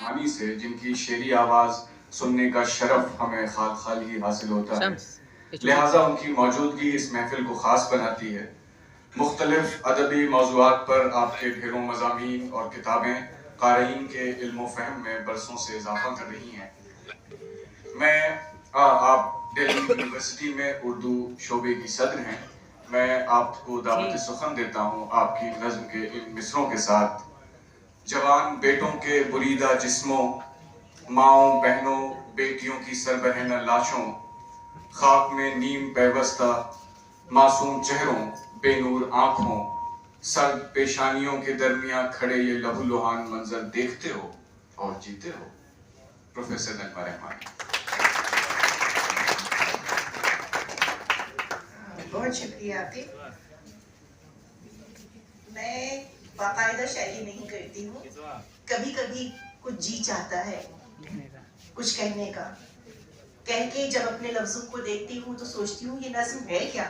रहमानी से, जिनकी शेरी आवाज़ सुनने का शरफ हमें खाल खाल ही हासिल होता है, लिहाजा उनकी मौजूदगी इस महफिल को ख़ास बनाती है। मुख्तलिफ अदबी मौज़ूआत पर आपके ढेरों मज़ामीन और किताबें क़ारीन के इल्म फ़हम में बरसों से इजाफ़ा कर रही हैं। आप दिल्ली यूनिवर्सिटी में उर्दू शोबे की सदर हैं। मैं आपको दावत सुखन देता हूँ आपकी नज़्म के इन मिसरों के साथ। जवान बेटों के बुरीदा जिस्मों, माँओं बहनों बेटियों की सरबरहना लाशों, खाक में नीम पैवस्ता मासूम चेहरों, बेनूर आँखों, सर्द पेशानियों के दरमियान खड़े ये लहूलुहान मंजर देखते हो और जीते हो। प्रोफेसर नजमा रहमानी। बहुत शुक्रिया आतिफ। मैं बाकायदा शायरी नहीं करती हूँ, कभी कभी कुछ जी चाहता है कुछ कहने का, कह के जब अपने लफ्जों को देखती हूँ तो सोचती हूँ ये नज्म है क्या।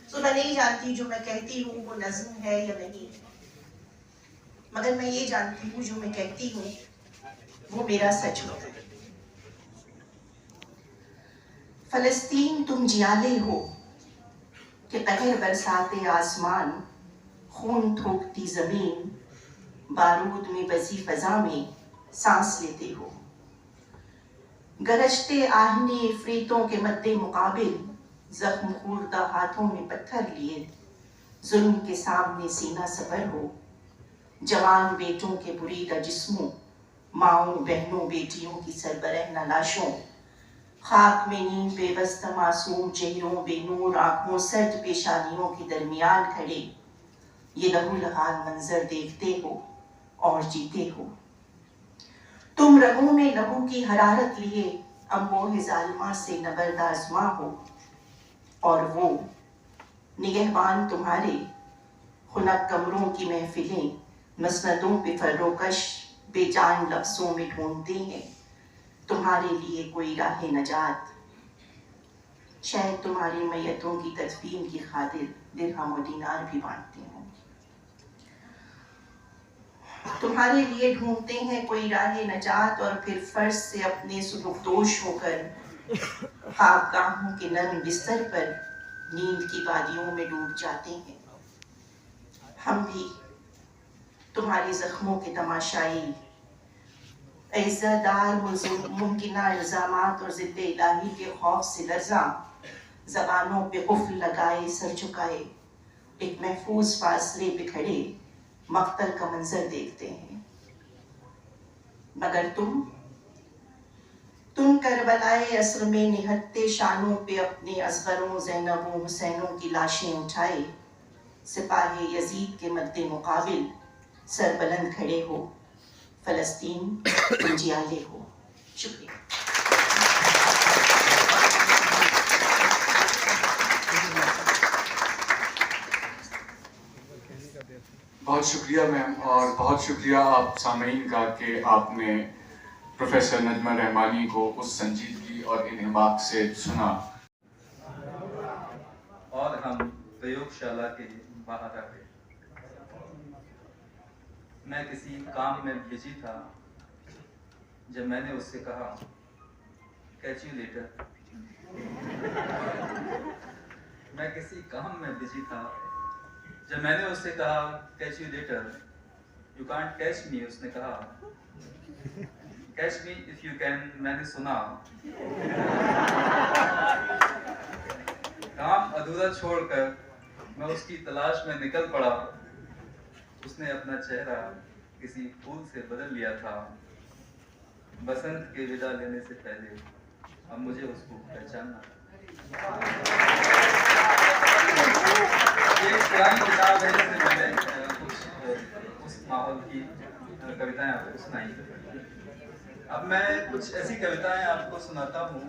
तो मैं नहीं जानती जो मैं कहती हूँ वो नज्म है या नहीं, मगर मैं ये जानती हूँ जो मैं कहती हूँ वो मेरा सच होता है। फलस्तीन तुम जियाले हो कि कहर बरसाते आसमान, खून थोकती जमीन, बारूद में बसी फजा में सांस लेते हो। गरजते आहने इफरीतों के मद्दे मुकाबिल, जख्म खूरदा हाथों में पत्थर लिए, जुल्म के सामने सीना सबर हो। जवान बेटों के बुरीदा जिस्मों, माओं बहनों बेटियों की सरबरहना लाशों, खाक में नींद बेबस्त मासूम चेहरों, बेनूर आंखों, सर्द पेशानियों के दरमियान खड़े ये लहूलुहान मंजर देखते हो और जीते हो। तुम रगों में लहू की हरारत लिए अम्बोह जालिमा से नबरदाज़मा हो, और वो निगहबान तुम्हारे खुनक कमरों की महफिलें मसनदों पे फर्रोकश बेजान लफ्जों में ढूंढते हैं तुम्हारे लिए कोई राह नजात। शायद तुम्हारी मैयतों की तदफीन की खातिर दिरहम और दीनार भी बांटते हों। तुम्हारे लिए ढूंढते हैं कोई राह नजात, और फिर फर्ज से अपने सुबुकदोश होकर ख्वाबगाहों के नर्म बिस्तर पर नींद की वादियों में डूब जाते हैं। हम भी तुम्हारे जख्मों के तमाशाई इज़्ज़तदार मुमकिना इल्ज़ामात और ज़िद्द इलाही के खौफ से लर्ज़ा, ज़बानों पे कुफ्र लगाए सर झुकाए एक महफूज फासले पे खड़े मक्तल का मंजर देखते हैं। मगर तुम करबलाए असर में निहत्ते शानों पे अपने असगरों ज़ैनबों हुसैनों की लाशें उठाए, सिपाही यजीद के मद्दे मुकाबिल सर बुलंद खड़े हो। फलस्तीन तुम जियाले हो। शुक्रिया। बहुत शुक्रिया मैम, और बहुत शुक्रिया आप सामीन का कि आपने प्रोफेसर नजमा रहमानी को उस संजीदगी और इन्हिमाक से सुना। और हम प्रयोगशाला के बाहर आ गए। मैं किसी काम में बिजी था जब मैंने उससे कहा कैच यू लेटर। मैं किसी काम में बिजी था जब मैंने उससे कहा catch you later. You can't catch मी, उसने कहा catch me if you can. मैंने सुना काम अधूरा छोड़कर मैं उसकी तलाश में निकल पड़ा। उसने अपना चेहरा किसी फूल से बदल लिया था। बसंत के विदा लेने से पहले अब मुझे उसको पहचानना था। ये पुरानी किताब है जिसमें मैंने कुछ उस माहौल की कविताएं आपको सुनाई। अब मैं कुछ ऐसी कविताएं आपको सुनाता हूँ।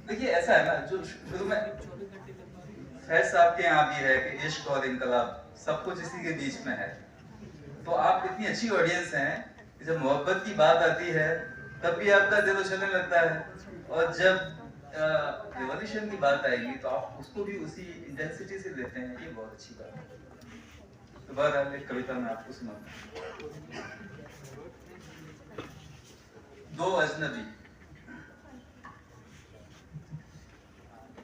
देखिए ऐसा है ना, जो शुरू में फैज साहब के यहाँ भी है कि इश्क और इनकलाब सब कुछ इसी के बीच में है। तो आप इतनी अच्छी ऑडियंस हैं कि जब मोहब्बत की बात आती है तब भी आपका दिल उछलने लगता है, और जब रिवॉल्यूशन की बात आएगी तो आप उसको भी उसी इंटेंसिटी से लेते हैं। ये बहुत अच्छी बात है। तो बहरहाल एक कविता मैं आपको सुनाऊंगा। दो अजनबी।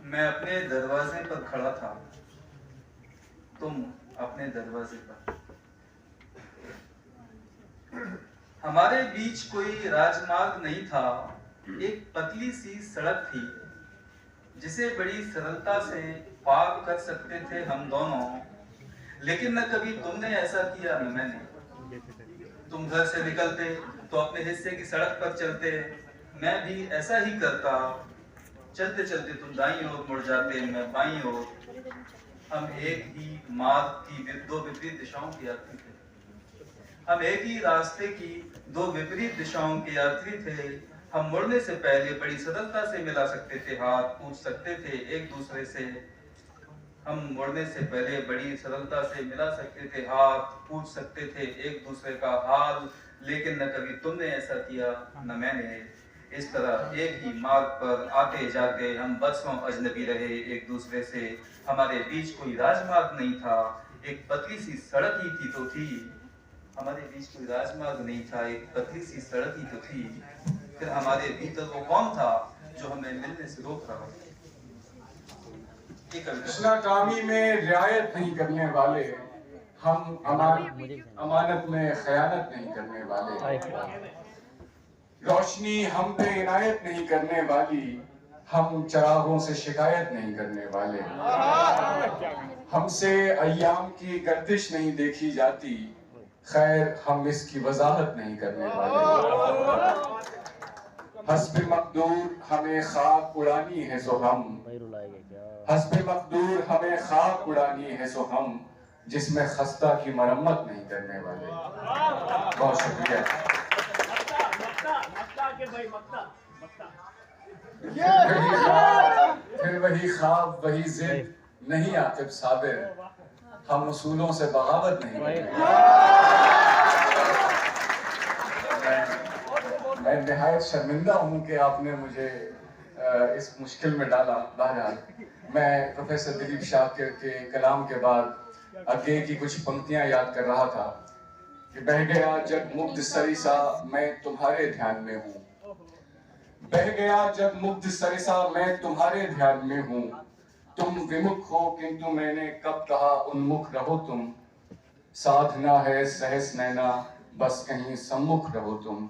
मैं अपने दरवाजे पर खड़ा था, तुम अपने दरवाजे पर। हमारे बीच कोई राजमार्ग नहीं था, एक पतली सी सड़क थी जिसे बड़ी सरलता से पार कर सकते थे हम दोनों। लेकिन न कभी तुमने ऐसा किया न मैंने। तुम घर से निकलते तो अपने हिस्से की सड़क पर चलते, मैं भी ऐसा ही करता। चलते चलते तुम दाईं ओर मुड़ जाते, मैं बाईं ओर। हम एक ही मार्ग की दो विपरीत दिशाओं के यात्री थे। हम एक ही रास्ते की दो विपरीत दिशाओं के यात्री थे। हम मुड़ने से पहले बड़ी सरलता से मिला सकते थे हाथ, पूछ सकते थे एक दूसरे से। हम मुड़ने से पहले बड़ी सरलता से मिला सकते थे हाथ, पूछ सकते थे एक दूसरे का हाल। लेकिन न कभी तुमने ऐसा किया न मैंने। इस तरह एक ही मार्ग पर आते जाते हम बरसों अजनबी रहे एक दूसरे से। हमारे बीच कोई राजमार्ग नहीं था, एक पतली सी सड़क ही थी तो थी। हमारे बीच कोई राजमार्ग नहीं था, एक पतली सी सड़क ही तो थी। फिर हमारे भीतर वो कौन था जो हमें मिलने से रोक रहा था? कामी में रियायत नहीं करने वाले, हम अमानत में खयानत नहीं करने वाले। रोशनी हम पे इनायत नहीं करने वाली, हम चरागों से शिकायत नहीं करने वाले। हमसे अय्याम की गर्दिश नहीं देखी जाती, खैर हम इसकी वजाहत नहीं करने वाले। हस्बे मकदूर हमें खाक उड़ानी है सो हम, हस्बे मकदूर हमें खाक उड़ानी है सो हम, जिसमें खस्ता की मरम्मत नहीं करने वाले। बहुत शुक्रिया। फिर वही ख्वाब वही जिद, नहीं आतिफ साबिर, हम उसूलों से बगावत नहीं करेंगे। मैं निहायत शर्मिंदा हूँ कि आपने मुझे इस मुश्किल में डाला। बहरहाल मैं प्रोफेसर दिलीप शाकिर के कलाम के बाद आगे की कुछ पंक्तियां याद कर रहा था कि बह गया जब मुग्ध सरिसा मैं तुम्हारे ध्यान में हूँ, बह गया जब मुग्ध सरिसा मैं तुम्हारे ध्यान में हूँ। तुम विमुख हो किंतु मैंने कब कहा उन्मुख रहो तुम, साधना है सहस नैना बस कहीं सम्मुख रहो तुम।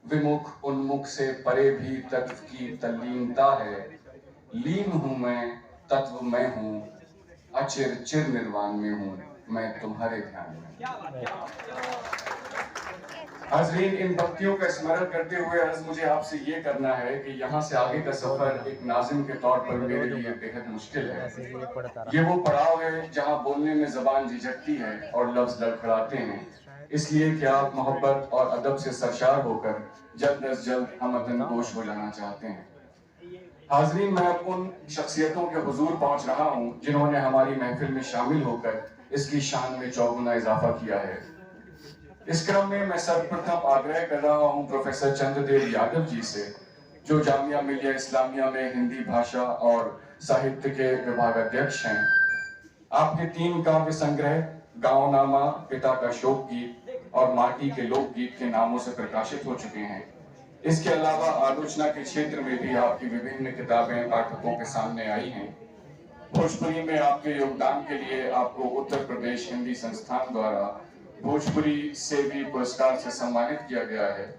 विमुख उन्मुख से परे भी तत्व की तल्लीनता है, लीन हूं मैं तत्व मैं हूं, अचिर चिर निर्वाण में हूं मैं तुम्हारे ध्यान में। हाजरीन, इन पंक्तियों का स्मरण करते हुए अर्ज मुझे आपसे ये करना है कि यहाँ से आगे का सफर एक नाज़िम के तौर पर मेरे लिए बेहद मुश्किल है। ये वो पड़ाव है जहाँ बोलने में जबान झिझकती है और लफ्ज लड़खड़ाते हैं, इसलिए कि आप मोहब्बत और अदब से सरशार होकर जल्द अज जल्द हमदन गोश हो जाना चाहते हैं। हाजरीन, मैं उन शख्सियतों के हुजूर पहुंच रहा हूं जिन्होंने हमारी महफिल में शामिल होकर इसकी शान में चौगुना इजाफा किया है। इस क्रम में मैं सर्वप्रथम आग्रह कर रहा हूं प्रोफेसर चंद्रदेव यादव जी से, जो जामिया मिलिया इस्लामिया में हिंदी भाषा और साहित्य के विभागाध्यक्ष हैं। आपके 3 काव्य संग्रह गाँवनामा, पिता का शोक गीत और माटी के लोकगीत के नामों से प्रकाशित हो चुके हैं। इसके अलावा आलोचना के क्षेत्र में भी आपकी विभिन्न किताबें पाठकों के सामने आई हैं। भोजपुरी में आपके योगदान के लिए आपको उत्तर प्रदेश हिंदी संस्थान द्वारा भोजपुरी सेवी पुरस्कार से सम्मानित किया गया है।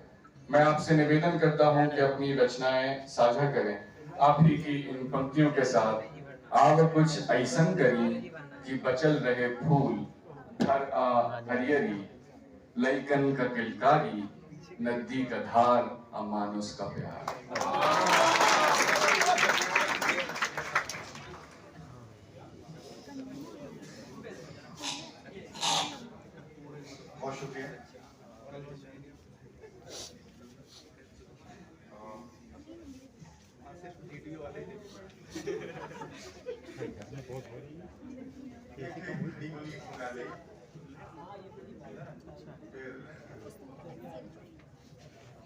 मैं आपसे निवेदन करता हूं कि अपनी रचनाएं साझा करें आप ही की इन पंक्तियों के साथ। आव कुछ ऐसन करी कि बचल रहे फूल, घर आ हरियरी, लइकन का किलकारी, नदी का धार, अमानुष का प्यार। बहुत शुक्रिया।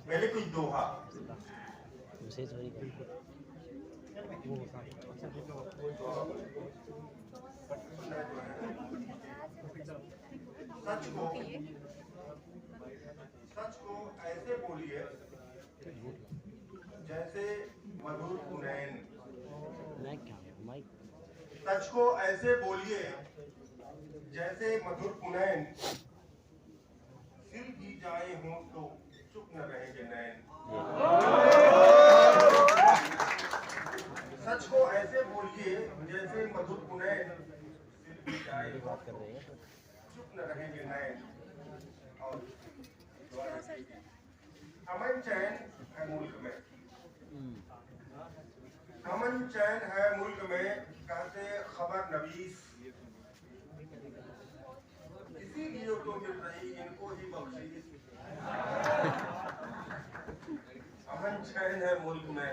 पहले कुछ दोहा। सच को ऐसे बोलिए जैसे मधुर पुनैन, माइक सच को ऐसे बोलिए जैसे मधुर पुनैन, फिर भी जाए हों तो चुप न रहेंगे नैन। सच को ऐसे बोलिए जैसे मधुर पुनैन, फिर भी जाए हों तो चुप न रहेंगे नैन। और अमन चैन है मुल्क में, अमन चैन है मुल्क में, कहते खबर नवीस, इसीलिए तो मिल रही इनको ही बख्शीश। अमन चैन है मुल्क में,